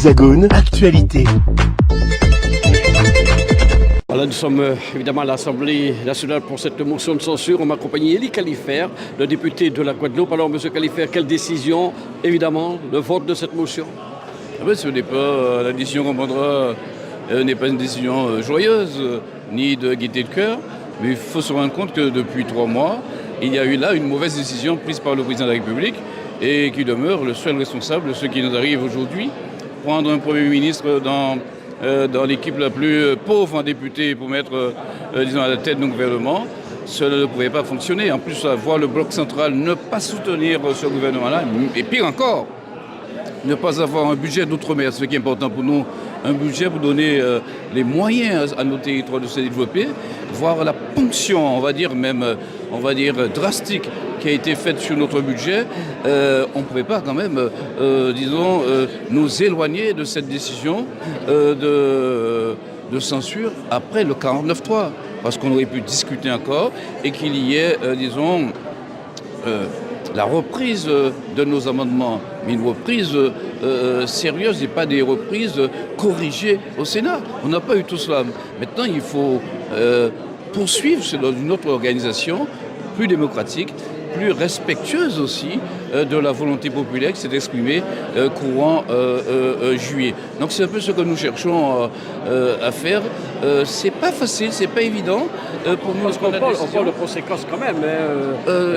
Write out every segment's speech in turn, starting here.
Hexagone, actualité. Voilà, nous sommes évidemment à l'Assemblée nationale pour cette motion de censure. On m'accompagne Élie Califert, le député de la Guadeloupe. Alors, Monsieur Califert, quelle décision, évidemment, le vote de cette motion? Ce n'est pas la décision qu'on prendra n'est pas une décision joyeuse, ni de gaieté de cœur, mais il faut se rendre compte que depuis 3 mois, il y a eu là une mauvaise décision prise par le président de la République et qui demeure le seul responsable de ce qui nous arrive aujourd'hui. Prendre un Premier ministre dans l'équipe la plus pauvre en députés pour mettre, disons, à la tête d'un gouvernement, cela ne pouvait pas fonctionner. En plus, voir le bloc central ne pas soutenir ce gouvernement-là, et pire encore, ne pas avoir un budget d'outre-mer, ce qui est important pour nous, un budget pour donner les moyens à nos territoires de se développer, voir la ponction, on va dire drastique, qui a été faite sur notre budget, on ne pouvait pas quand même, nous éloigner de cette décision de censure après le 49.3, parce qu'on aurait pu discuter encore et qu'il y ait, la reprise de nos amendements, mais une reprise sérieuse et pas des reprises corrigées au Sénat. On n'a pas eu tout cela. Maintenant, il faut poursuivre dans une autre organisation plus démocratique, plus respectueuse aussi de la volonté populaire qui s'est exprimée courant juillet. Donc c'est un peu ce que nous cherchons à faire. C'est pas facile, c'est pas évident pour nous. Parce qu'on parle de conséquences quand même,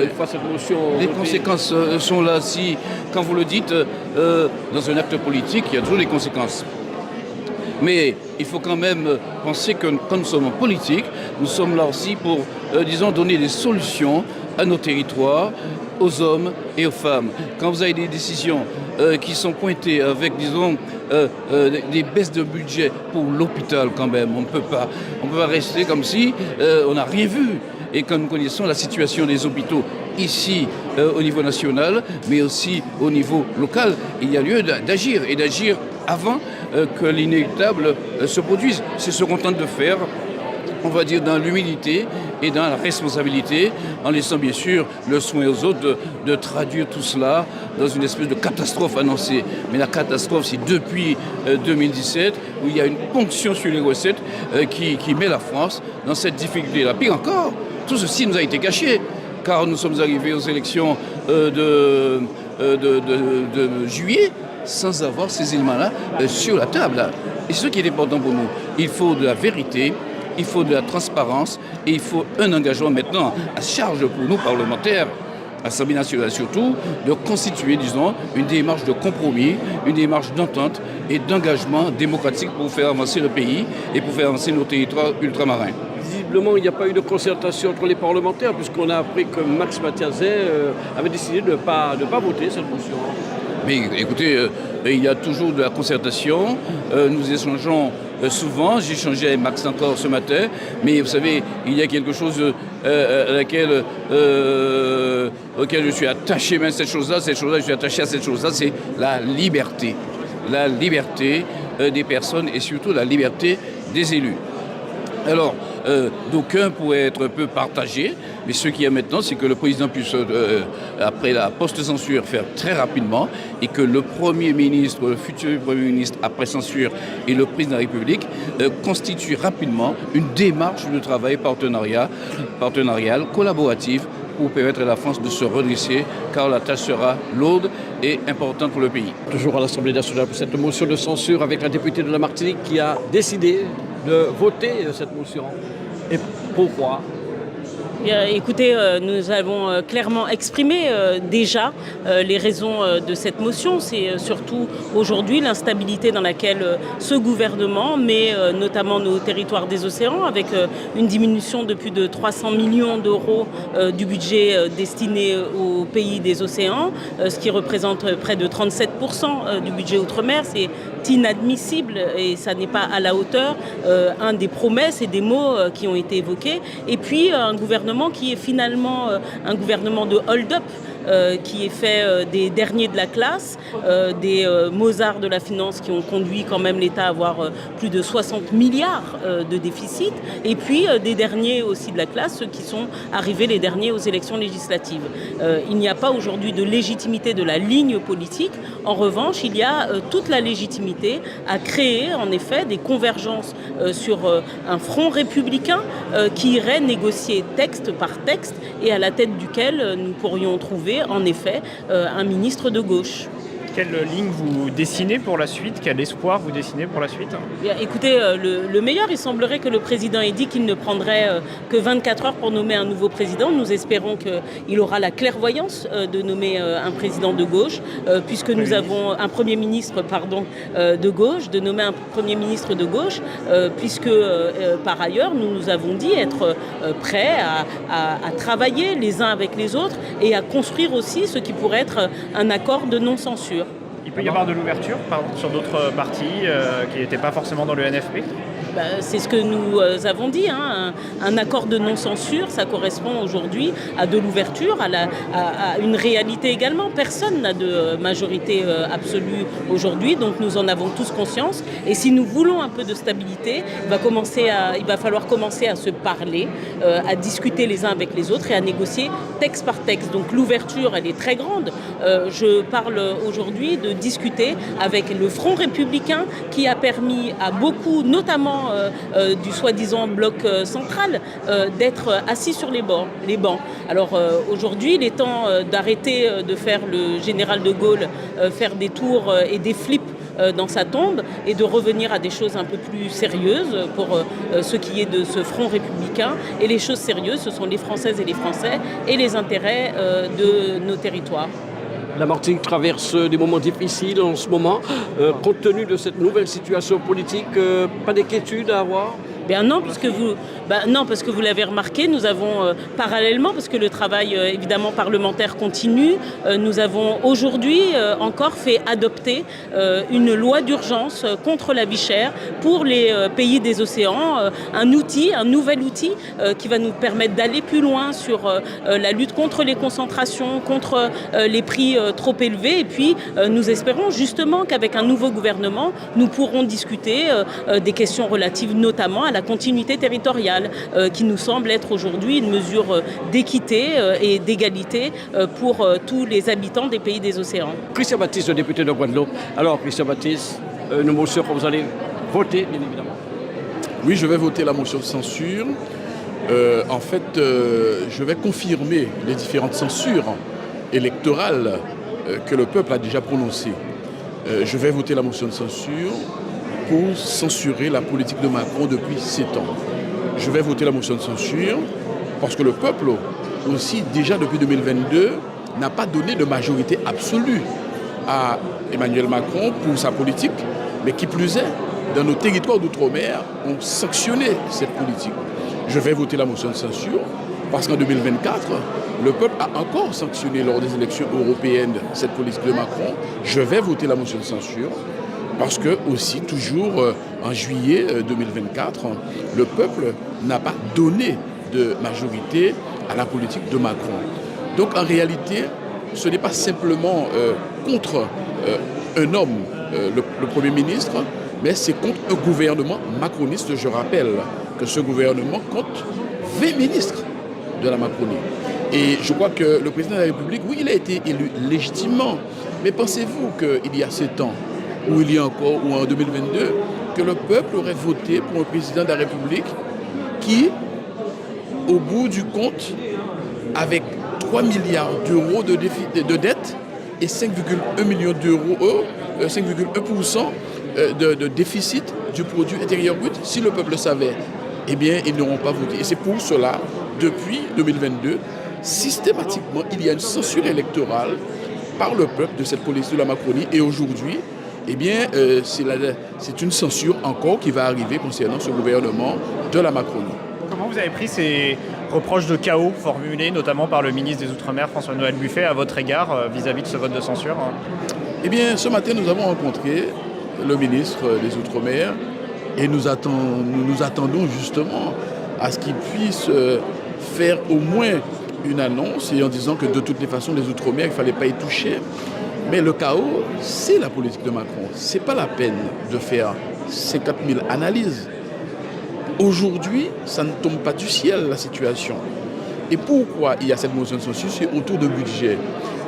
une fois cette motion. Les conséquences sont là. Si, quand vous le dites, dans un acte politique, il y a toujours des conséquences. Mais il faut quand même penser que quand nous sommes en politique, nous sommes là aussi pour, donner des solutions à nos territoires, aux hommes et aux femmes. Quand vous avez des décisions qui sont pointées avec, des baisses de budget pour l'hôpital quand même, on ne peut pas rester comme si on n'a rien vu. Et quand nous connaissons la situation des hôpitaux ici au niveau national, mais aussi au niveau local, il y a lieu d'agir et d'agir avant que l'inéluctable se produise. C'est ce qu'on tente de faire, on va dire, dans l'humilité et dans la responsabilité, en laissant bien sûr le soin aux autres de traduire tout cela dans une espèce de catastrophe annoncée. Mais la catastrophe, c'est depuis 2017, où il y a une ponction sur les recettes qui met la France dans cette difficulté-là. Pire encore, tout ceci nous a été caché, car nous sommes arrivés aux élections de juillet sans avoir ces éléments-là sur la table. Et ce qui est important pour nous, il faut de la vérité, il faut de la transparence et il faut un engagement maintenant à charge pour nous parlementaires, à l'Assemblée nationale surtout, de constituer, une démarche de compromis, une démarche d'entente et d'engagement démocratique pour faire avancer le pays et pour faire avancer nos territoires ultramarins. Visiblement, il n'y a pas eu de concertation entre les parlementaires, puisqu'on a appris que Max Mathiazet avait décidé de ne pas voter cette motion. Mais écoutez, il y a toujours de la concertation, nous échangeons souvent, j'ai échangé avec Max encore ce matin, mais vous savez, il y a quelque chose auquel je suis attaché, même cette chose-là, je suis attaché à cette chose-là, c'est la liberté. La liberté des personnes et surtout la liberté des élus. Alors, d'aucuns pourraient être un peu partagés, mais ce qu'il y a maintenant, c'est que le président puisse, après la post-censure, faire très rapidement et que le Premier ministre, le futur Premier ministre, après censure, et le président de la République constituent rapidement une démarche de travail partenariale, collaborative, pour permettre à la France de se redresser, car la tâche sera lourde et importante pour le pays. Toujours à l'Assemblée nationale pour cette motion de censure avec la députée de la Martinique qui a décidé de voter cette motion. Et pourquoi ? Écoutez, nous avons clairement exprimé déjà les raisons de cette motion. C'est surtout aujourd'hui l'instabilité dans laquelle ce gouvernement met notamment nos territoires des océans, avec une diminution de plus de 300 millions d'euros du budget destiné aux pays des océans, ce qui représente près de 37% du budget outre-mer. C'est inadmissible et ça n'est pas à la hauteur des promesses et des mots qui ont été évoqués. Et puis un gouvernement qui est finalement un gouvernement de hold-up qui est fait des derniers de la classe, des Mozart de la finance qui ont conduit quand même l'État à avoir plus de 60 milliards de déficit, et puis des derniers aussi de la classe, ceux qui sont arrivés les derniers aux élections législatives. Il n'y a pas aujourd'hui de légitimité de la ligne politique. En revanche, il y a toute la légitimité à créer en effet des convergences sur un front républicain qui irait négocier texte par texte et à la tête duquel nous pourrions trouver en effet un ministre de gauche. Quelle ligne vous dessinez pour la suite? Quel espoir vous dessinez pour la suite? Bien, écoutez, le meilleur, il semblerait que le président ait dit qu'il ne prendrait que 24 heures pour nommer un nouveau président. Nous espérons qu'il aura la clairvoyance de nommer un président de gauche, puisque nous avons un premier ministre de gauche, de nommer un premier ministre de gauche, puisque par ailleurs, nous nous avons dit être prêts à travailler les uns avec les autres et à construire aussi ce qui pourrait être un accord de non-censure. Il peut y avoir de l'ouverture sur d'autres partis qui n'étaient pas forcément dans le NFP? C'est ce que nous avons dit, hein. Un accord de non-censure, ça correspond aujourd'hui à de l'ouverture, à une réalité également. Personne n'a de majorité absolue aujourd'hui, donc nous en avons tous conscience. Et si nous voulons un peu de stabilité, il va falloir commencer à se parler, à discuter les uns avec les autres et à négocier texte par texte. Donc l'ouverture, elle est très grande. Je parle aujourd'hui de discuter avec le Front républicain qui a permis à beaucoup, notamment du soi-disant bloc central, d'être assis sur les bancs. Alors aujourd'hui, il est temps d'arrêter de faire le général de Gaulle faire des tours et des flips dans sa tombe et de revenir à des choses un peu plus sérieuses pour ce qui est de ce front républicain. Et les choses sérieuses, ce sont les Françaises et les Français et les intérêts de nos territoires. La Martinique traverse des moments difficiles en ce moment. Compte tenu de cette nouvelle situation politique, pas d'inquiétude à avoir? Non, parce que vous l'avez remarqué, nous avons parallèlement, parce que le travail évidemment parlementaire continue, nous avons aujourd'hui encore fait adopter une loi d'urgence contre la vie chère pour les pays des océans, un nouvel outil qui va nous permettre d'aller plus loin sur la lutte contre les concentrations, contre les prix trop élevés. Et puis nous espérons justement qu'avec un nouveau gouvernement, nous pourrons discuter des questions relatives notamment à la continuité territoriale, qui nous semble être aujourd'hui une mesure d'équité et d'égalité pour tous les habitants des pays des océans. Christian Baptiste, le député de Guadeloupe. Alors, Christian Baptiste, une motion que vous allez voter, bien évidemment. Oui, je vais voter la motion de censure. Je vais confirmer les différentes censures électorales que le peuple a déjà prononcées. Je vais voter la motion de censure pour censurer la politique de Macron depuis 7 ans. Je vais voter la motion de censure parce que le peuple aussi, déjà depuis 2022, n'a pas donné de majorité absolue à Emmanuel Macron pour sa politique, mais qui plus est, dans nos territoires d'outre-mer, ont sanctionné cette politique. Je vais voter la motion de censure parce qu'en 2024, le peuple a encore sanctionné lors des élections européennes cette politique de Macron. Je vais voter la motion de censure parce que aussi, toujours en juillet 2024, le peuple n'a pas donné de majorité à la politique de Macron. Donc en réalité, ce n'est pas simplement contre un homme, le Premier ministre, mais c'est contre un gouvernement macroniste. Je rappelle que ce gouvernement compte 20 ministres de la Macronie. Et je crois que le président de la République, oui, il a été élu légitimement, mais pensez-vous qu'il y a 7 ans, ou il y a encore, ou en 2022, que le peuple aurait voté pour un président de la République qui, au bout du compte, avec 3 milliards d'euros de dette et 5,1 millions d'euros, 5,1% de déficit du produit intérieur brut, si le peuple le savait, eh bien, ils n'auront pas voté. Et c'est pour cela, depuis 2022, systématiquement, il y a une censure électorale par le peuple de cette politique de la Macronie. Et aujourd'hui, eh bien, c'est une censure encore qui va arriver concernant ce gouvernement de la Macronie. Comment vous avez pris ces reproches de chaos formulés notamment par le ministre des Outre-mer, François-Noël Buffet, à votre égard vis-à-vis de ce vote de censure? Eh bien, ce matin, nous avons rencontré le ministre des Outre-mer et nous attendons justement à ce qu'il puisse faire au moins une annonce et en disant que de toutes les façons, les Outre-mer, il ne fallait pas y toucher. Mais le chaos, c'est la politique de Macron. Ce n'est pas la peine de faire 50 000 analyses. Aujourd'hui, ça ne tombe pas du ciel, la situation. Et pourquoi il y a cette motion de censure? C'est autour de budget.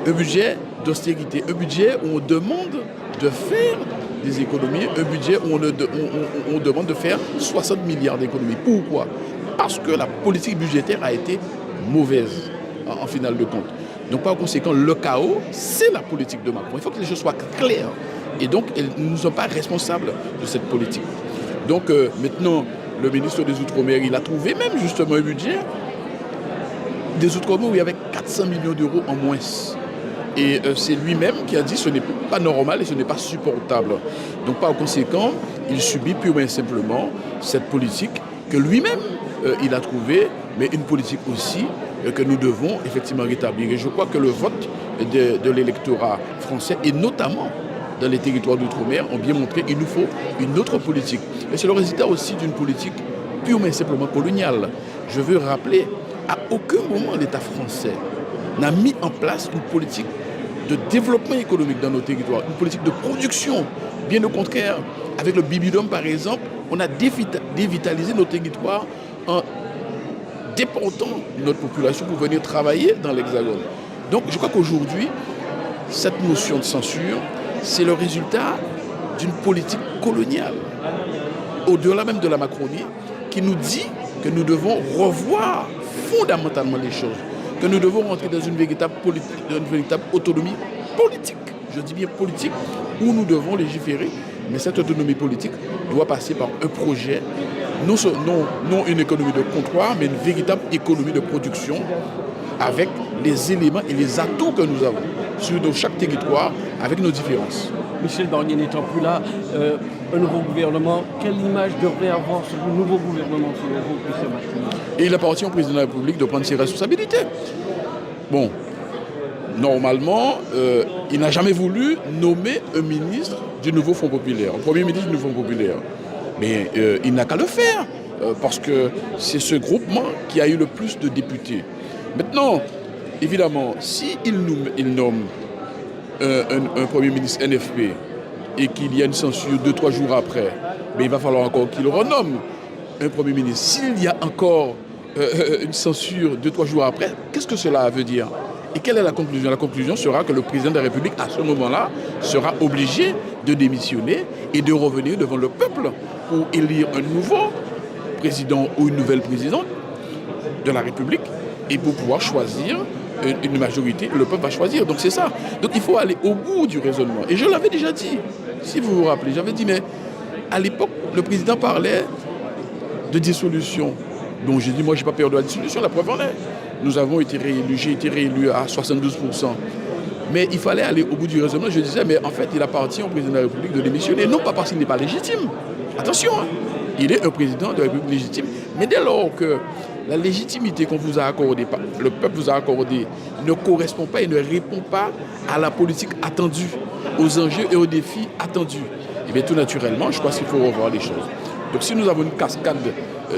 Un budget d'austérité, un budget où on demande de faire des économies, un budget où on demande de faire 60 milliards d'économies. Pourquoi? Parce que la politique budgétaire a été mauvaise, en finale de compte. Donc par conséquent, le chaos, c'est la politique de Macron. Il faut que les choses soient claires. Et donc, nous ne sommes pas responsables de cette politique. Donc maintenant, le ministre des Outre-mer, il a trouvé même justement un budget des Outre-mer où il y avait 400 millions d'euros en moins. Et c'est lui-même qui a dit que ce n'est pas normal et ce n'est pas supportable. Donc par conséquent, il subit purement et simplement cette politique que lui-même il a trouvée, mais une politique aussi que nous devons effectivement rétablir. Et je crois que le vote de l'électorat français, et notamment dans les territoires d'outre-mer, ont bien montré qu'il nous faut une autre politique. Et c'est le résultat aussi d'une politique purement et simplement coloniale. Je veux rappeler, à aucun moment l'État français n'a mis en place une politique de développement économique dans nos territoires, une politique de production. Bien au contraire, avec le Bibidome par exemple, on a dévitalisé nos territoires en déportant notre population pour venir travailler dans l'Hexagone. Donc je crois qu'aujourd'hui, cette motion de censure, c'est le résultat d'une politique coloniale, au-delà même de la Macronie, qui nous dit que nous devons revoir fondamentalement les choses, que nous devons rentrer dans une véritable autonomie politique, je dis bien politique, où nous devons légiférer, mais cette autonomie politique doit passer par un projet, non une économie de comptoir, mais une véritable économie de production, avec les éléments et les atouts que nous avons sur chaque territoire, avec nos différences. Michel Barnier n'étant plus là, un nouveau gouvernement, quelle image devrait avoir ce nouveau gouvernement selon vous, Christian Martinez? Et il appartient au président de la République de prendre ses responsabilités. Bon, normalement, il n'a jamais voulu nommer un ministre du nouveau Front populaire, un premier ministre du nouveau Front populaire. Mais il n'a qu'à le faire, parce que c'est ce groupement qui a eu le plus de députés. Maintenant, évidemment, s'il nomme un premier ministre NFP et qu'il y a une censure 2-3 jours après, mais il va falloir encore qu'il renomme un premier ministre. S'il y a encore une censure 2-3 jours après, qu'est-ce que cela veut dire? Et quelle est la conclusion? La conclusion sera que le président de la République, à ce moment-là, sera obligé de démissionner et de revenir devant le peuple pour élire un nouveau président ou une nouvelle présidente de la République et pour pouvoir choisir une majorité, le peuple va choisir. Donc c'est ça. Donc il faut aller au bout du raisonnement. Et je l'avais déjà dit, si vous vous rappelez, j'avais dit, mais à l'époque, le président parlait de dissolution. Donc j'ai dit, moi, je n'ai pas peur de la dissolution, la preuve en est. Nous avons été réélus, j'ai été réélu à 72%. Mais il fallait aller au bout du raisonnement. Je disais, mais en fait, il appartient au président de la République de démissionner. Non pas parce qu'il n'est pas légitime. Attention, hein. Il est un président de la République légitime. Mais dès lors que la légitimité qu'on vous a accordée, le peuple vous a accordée, ne correspond pas et ne répond pas à la politique attendue, aux enjeux et aux défis attendus, et bien tout naturellement, je pense qu'il faut revoir les choses. Donc si nous avons une cascade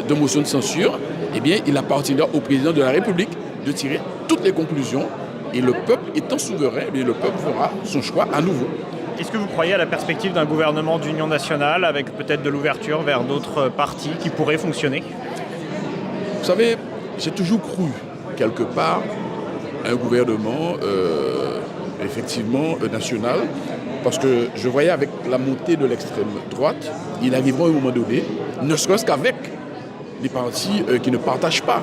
de motions de censure, eh bien il appartiendra au président de la République de tirer toutes les conclusions, et le peuple étant souverain, eh bien, le peuple fera son choix à nouveau. Est-ce que vous croyez à la perspective d'un gouvernement d'union nationale avec peut-être de l'ouverture vers d'autres partis qui pourraient fonctionner? Vous savez, j'ai toujours cru, quelque part, à un gouvernement effectivement national, parce que je voyais avec la montée de l'extrême droite, il arrivera un moment donné, ne serait-ce qu'avec les partis qui ne partagent pas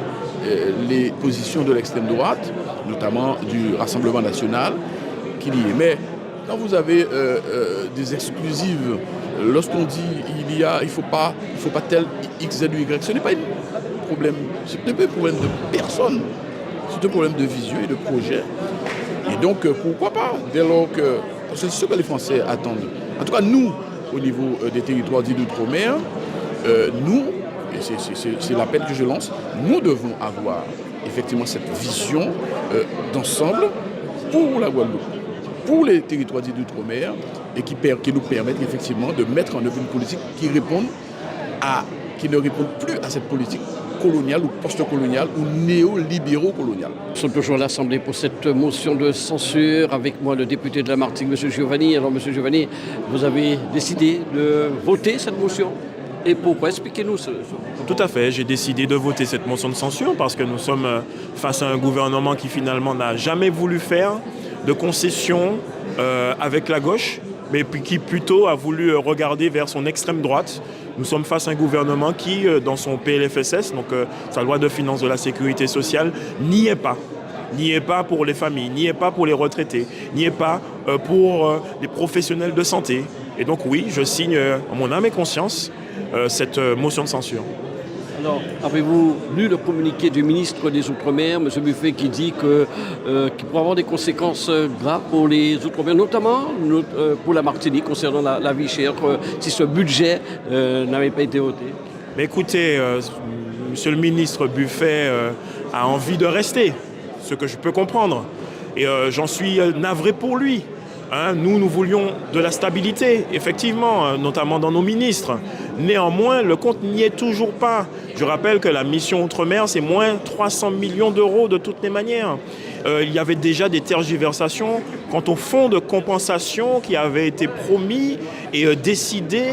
les positions de l'extrême droite, notamment du Rassemblement national, qu'il y ait. Mais quand vous avez des exclusives, lorsqu'on dit il ne faut pas tel X, Z ou Y, ce n'est pas un problème, ce n'est pas un problème de personne, c'est un problème de vision et de projet. Et donc pourquoi pas, dès lors que, parce que c'est ce que les Français attendent. En tout cas nous, au niveau des territoires dits d'outre-mer, nous, et c'est l'appel que je lance, nous devons avoir effectivement cette vision d'ensemble pour la Guadeloupe, pour les territoires dits d'outre-mer, et qui nous permettent effectivement de mettre en œuvre une politique qui ne réponde plus à cette politique colonial ou post-colonial ou néolibéraux-colonial. Nous sommes toujours à l'Assemblée pour cette motion de censure. Avec moi, le député de la Martinique, M. Giovanni. Alors, M. Giovanni, vous avez décidé de voter cette motion. Et pourquoi? Expliquez-nous ce. Tout à fait, j'ai décidé de voter cette motion de censure parce que nous sommes face à un gouvernement qui finalement n'a jamais voulu faire de concessions avec la gauche, mais qui plutôt a voulu regarder vers son extrême droite. Nous sommes face à un gouvernement qui, dans son PLFSS, donc sa loi de finances de la sécurité sociale, n'y est pas. N'y est pas pour les familles, n'y est pas pour les retraités, n'y est pas pour les professionnels de santé. Et donc oui, je signe en mon âme et conscience cette motion de censure. Alors, avez-vous lu le communiqué du ministre des Outre-mer, M. Buffet, qui dit qu'il pourrait avoir des conséquences graves pour les Outre-mer, notamment pour la Martinique, concernant la vie chère, si ce budget n'avait pas été voté? Mais écoutez, M. le ministre Buffet a envie de rester, ce que je peux comprendre. Et j'en suis navré pour lui. Nous voulions de la stabilité, effectivement, notamment dans nos ministres. Néanmoins, le compte n'y est toujours pas. Je rappelle que la mission Outre-mer, c'est moins 300 millions d'euros de toutes les manières. Il y avait déjà des tergiversations quant au fonds de compensation qui avait été promis et décidé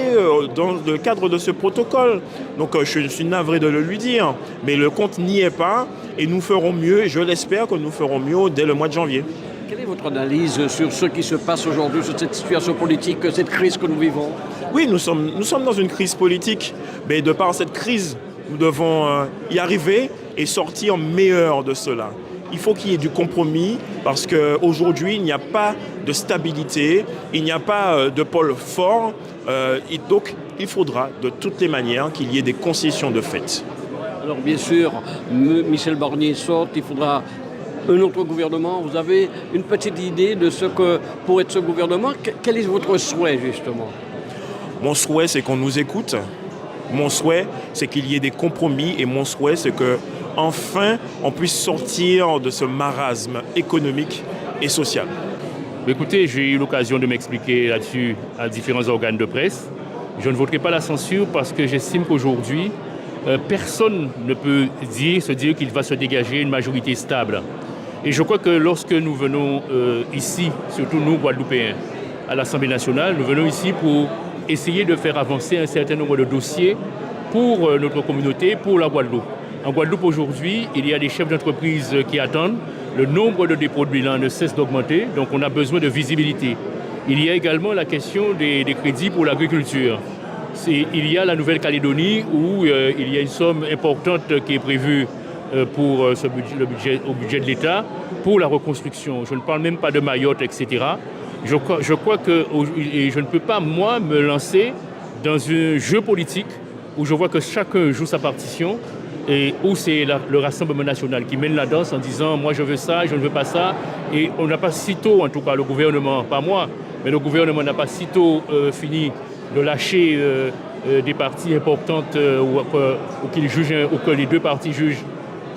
dans le cadre de ce protocole. Donc je suis navré de le lui dire, mais le compte n'y est pas et nous ferons mieux, et je l'espère que nous ferons mieux dès le mois de janvier. Quelle est votre analyse sur ce qui se passe aujourd'hui, sur cette situation politique, cette crise que nous vivons? Oui, nous sommes dans une crise politique, mais de par cette crise, nous devons y arriver et sortir meilleurs de cela. Il faut qu'il y ait du compromis parce qu'aujourd'hui, il n'y a pas de stabilité, il n'y a pas de pôle fort. Et donc, il faudra de toutes les manières qu'il y ait des concessions de fait. Alors bien sûr, Michel Barnier sort, il faudra un autre gouvernement. Vous avez une petite idée de ce que pourrait être ce gouvernement? Quel est votre souhait justement? Mon souhait, c'est qu'on nous écoute. Mon souhait, c'est qu'il y ait des compromis. Et mon souhait, c'est qu'enfin, on puisse sortir de ce marasme économique et social. Écoutez, j'ai eu l'occasion de m'expliquer là-dessus à différents organes de presse. Je ne voterai pas la censure parce que j'estime qu'aujourd'hui, personne ne peut se dire qu'il va se dégager une majorité stable. Et je crois que lorsque nous venons ici, surtout nous, Guadeloupéens, à l'Assemblée nationale, nous venons ici pour essayer de faire avancer un certain nombre de dossiers pour notre communauté, pour la Guadeloupe. En Guadeloupe aujourd'hui, il y a des chefs d'entreprise qui attendent. Le nombre de dépôts de bilan ne cesse d'augmenter, donc on a besoin de visibilité. Il y a également la question des crédits pour l'agriculture. Il y a la Nouvelle-Calédonie où il y a une somme importante qui est prévue pour le budget de l'État pour la reconstruction. Je ne parle même pas de Mayotte, etc. Je crois que je ne peux pas, moi, me lancer dans un jeu politique où je vois que chacun joue sa partition et où c'est le Rassemblement national qui mène la danse en disant « moi je veux ça, je ne veux pas ça ». Et on n'a pas sitôt, en tout cas le gouvernement, pas moi, mais le gouvernement n'a pas sitôt fini de lâcher des parties importantes ou que les deux parties jugent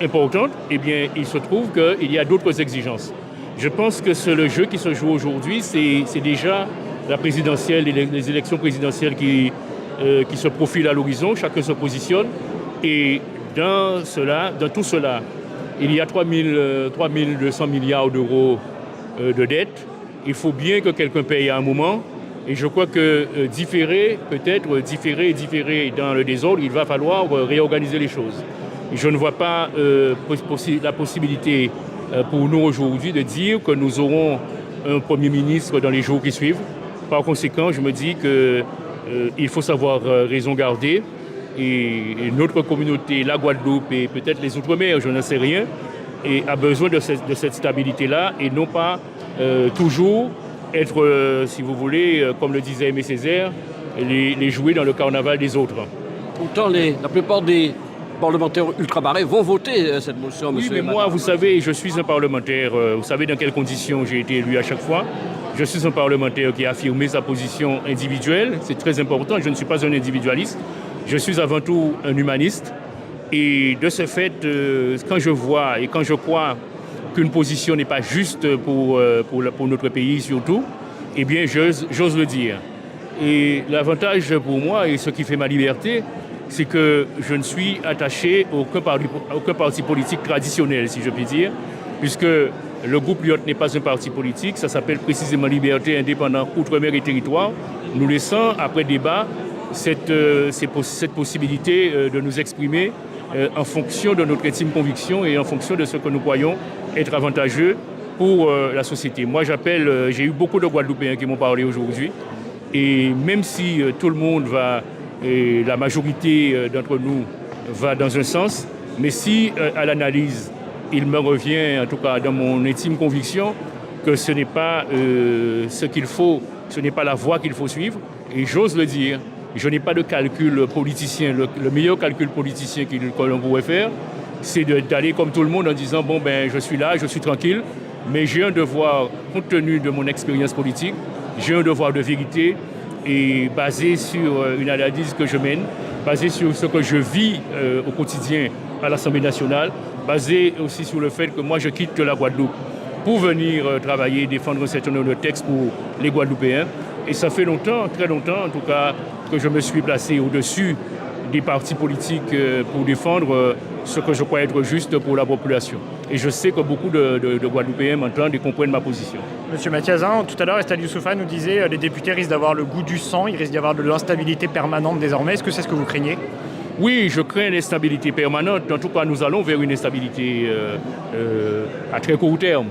importantes, eh bien il se trouve qu'il y a d'autres exigences. Je pense que le jeu qui se joue aujourd'hui, c'est déjà la présidentielle et les élections présidentielles qui se profilent à l'horizon, chacun se positionne. Et dans tout cela, il y a 3200 milliards d'euros de dettes. Il faut bien que quelqu'un paye à un moment. Et je crois que différer dans le désordre, il va falloir réorganiser les choses. Et je ne vois pas la possibilité pour nous aujourd'hui de dire que nous aurons un Premier ministre dans les jours qui suivent. Par conséquent, je me dis qu'il faut savoir raison garder. Et notre communauté, la Guadeloupe et peut-être les Outre-mer, je n'en sais rien, et a besoin de cette stabilité-là et non pas toujours être, si vous voulez, comme le disait Aimé Césaire, les jouer dans le carnaval des autres. Pourtant, la plupart des parlementaires ultramarins vont voter cette motion, monsieur. Oui, mais moi, vous savez, je suis un parlementaire. Vous savez dans quelles conditions j'ai été élu à chaque fois. Je suis un parlementaire qui a affirmé sa position individuelle. C'est très important. Je ne suis pas un individualiste. Je suis avant tout un humaniste. Et de ce fait, quand je vois et quand je crois qu'une position n'est pas juste pour notre pays surtout, eh bien, j'ose le dire. Et l'avantage pour moi, et ce qui fait ma liberté, c'est que je ne suis attaché à aucun parti politique traditionnel, si je puis dire, puisque le groupe Lyot n'est pas un parti politique, ça s'appelle précisément Liberté, Indépendant, Outre-mer et Territoire. Nous laissons, après débat, cette possibilité de nous exprimer en fonction de notre intime conviction et en fonction de ce que nous croyons être avantageux pour la société. Moi, j'ai eu beaucoup de Guadeloupéens qui m'ont parlé aujourd'hui, et même si tout le monde va, et la majorité d'entre nous va dans un sens, mais si à l'analyse, il me revient, en tout cas dans mon intime conviction, que ce n'est pas ce qu'il faut, ce n'est pas la voie qu'il faut suivre, et j'ose le dire, je n'ai pas de calcul politicien. Le meilleur calcul politicien que l'on pourrait faire, c'est d'aller comme tout le monde en disant « bon, ben, je suis là, je suis tranquille », mais j'ai un devoir, compte tenu de mon expérience politique, j'ai un devoir de vérité et basé sur une analyse que je mène, basé sur ce que je vis au quotidien à l'Assemblée nationale, basé aussi sur le fait que moi je quitte la Guadeloupe pour venir travailler, défendre un certain nombre de textes pour les Guadeloupéens. Et ça fait longtemps, très longtemps en tout cas, que je me suis placé au-dessus des partis politiques pour défendre ce que je crois être juste pour la population. Et je sais que beaucoup de Guadeloupéens m'entendent et comprennent ma position. Monsieur Mathiazin, tout à l'heure, Estelle Youssoufa nous disait les députés risquent d'avoir le goût du sang, il risque d'y avoir de l'instabilité permanente désormais. Est-ce que c'est ce que vous craignez ? Oui, je crains l'instabilité permanente. En tout cas, nous allons vers une instabilité à très court terme.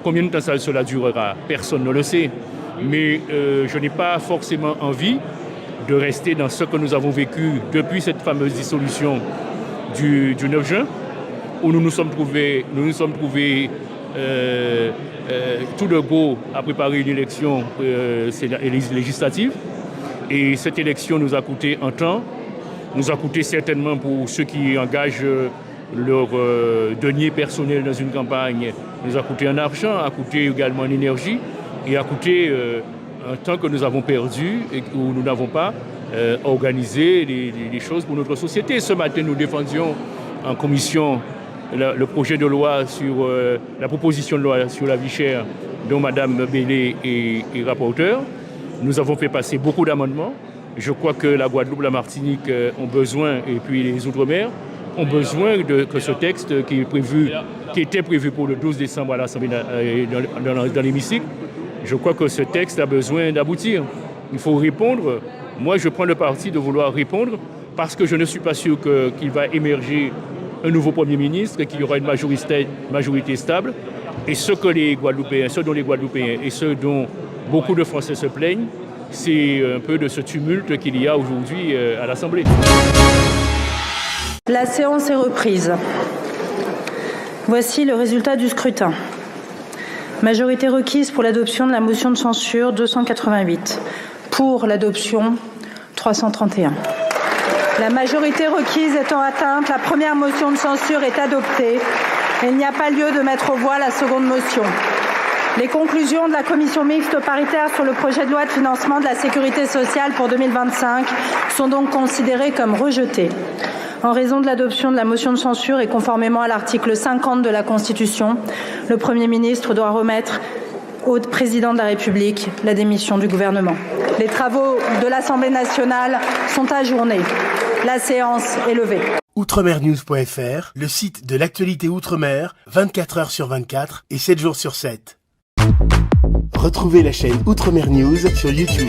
Combien de temps cela durera ? Personne ne le sait. Mais je n'ai pas forcément envie de rester dans ce que nous avons vécu depuis cette fameuse dissolution du 9 juin, où nous nous sommes trouvés tout de go à préparer une élection législative. Et cette élection nous a coûté un temps, nous a coûté certainement pour ceux qui engagent leur denier personnel dans une campagne, nous a coûté en argent, a coûté également en énergie et a coûté un temps que nous avons perdu et où nous n'avons pas organisé les choses pour notre société. Ce matin, nous défendions en commission le projet de loi sur la proposition de loi sur la vie chère dont Mme Bélé est rapporteure. Nous avons fait passer beaucoup d'amendements. Je crois que la Guadeloupe, la Martinique ont besoin, et puis les Outre-mer, ont besoin que ce texte qui était prévu pour le 12 décembre à l'Assemblée dans l'hémicycle, je crois que ce texte a besoin d'aboutir. Il faut répondre. Moi, je prends le parti de vouloir répondre parce que je ne suis pas sûr qu'il va émerger un nouveau Premier ministre et qu'il y aura une majorité stable. Et ce dont les Guadeloupéens et ce dont beaucoup de Français se plaignent, c'est un peu de ce tumulte qu'il y a aujourd'hui à l'Assemblée. La séance est reprise. Voici le résultat du scrutin. Majorité requise pour l'adoption de la motion de censure 288. Pour l'adoption 331. La majorité requise étant atteinte, la première motion de censure est adoptée. Il n'y a pas lieu de mettre aux voix la seconde motion. Les conclusions de la commission mixte paritaire sur le projet de loi de financement de la sécurité sociale pour 2025 sont donc considérées comme rejetées. En raison de l'adoption de la motion de censure et conformément à l'article 50 de la Constitution, le Premier ministre doit remettre au Président de la République la démission du gouvernement. Les travaux de l'Assemblée nationale sont ajournés. La séance est levée. Outremernews.fr, le site de l'actualité Outre-mer, 24 heures sur 24 et 7 jours sur 7. Retrouvez la chaîne Outremer News sur YouTube.